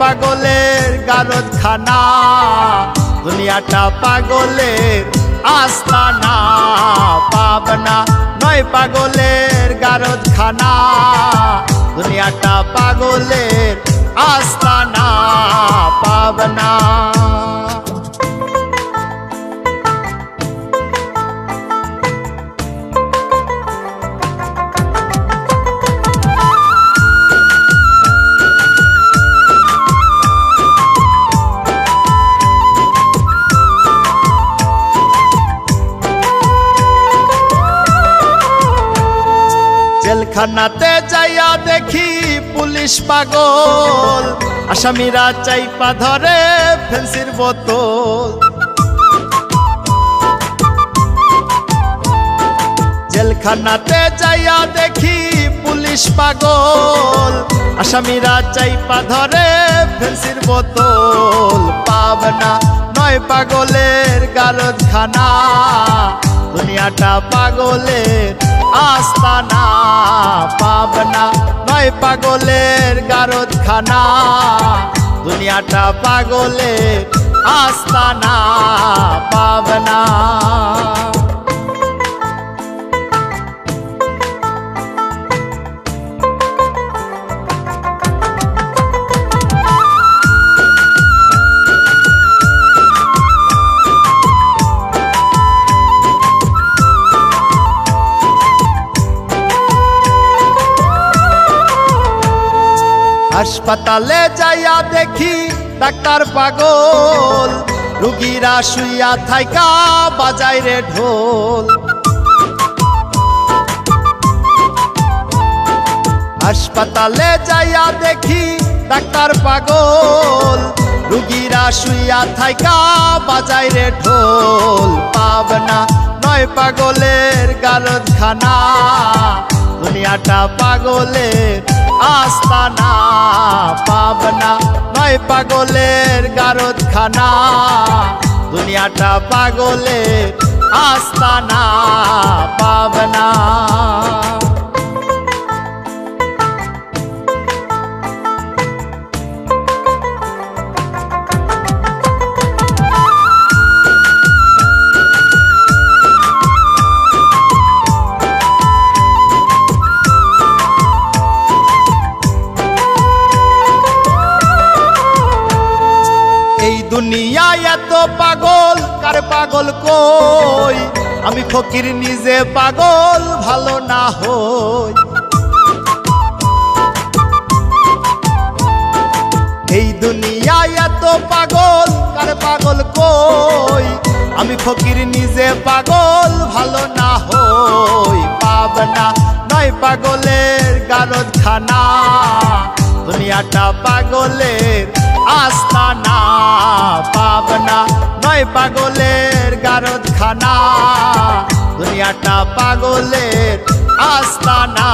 পাগলের গারদখানা, দুনিয়াটা পাগলের আস্তানা। পাবনা নয় পাগলের গারদখানা, দুনিয়াটা পাগলের আস্তানা। পাবনা জেলখানাতে যাইয়া দেখি পুলিশ পাগল, আসামিরা চাইপা ধরে ফেন্সির বোতল। জেলখানাতে যাইয়া দেখি পুলিশ পাগল, আসামিরা চাইপা ধরে ফেন্সির বোতল। পাবনা নয় পাগলের গারদখানা, দুনিয়াটা পাগলের আস্তানা। পাবনা নয় পাগলের গারদখানা, দুনিয়াটা পাগলের আস্তানা। পাবনা হাসপাতালে যাইয়া দেখি ডাক্তার পাগল, রুগীরা শুইয়া থাইকা বাজায় রে ঢোল। হাসপাতালে যাইয়া দেখি ডাক্তার পাগল, রুগীরা শুইয়া থাইকা বাজায় রে ঢোল। পাবনা নয় পাগলের গারদখানা, দুনিয়াটা পাগলের আস্তানা। পাবনা নয় পাগলের গারদখানা, দুনিয়াটা পাগলের আস্তানা। পাবনা এই দুনিয়ায় এত পাগল, কার পাগল কই? আমি ফকির নিজে পাগল ভালো না হই। এই দুনিয়ায় এত পাগল, কার পাগল কই? আমি ফকির নিজে পাগল ভালো না হই। পাবনা নয় পাগলের গারদখানা, দুনিয়াটা পাগলের আস্তানা। পাবনা নয় পাগলের গারদখানা, দুনিয়াটা পাগলের আস্তানা।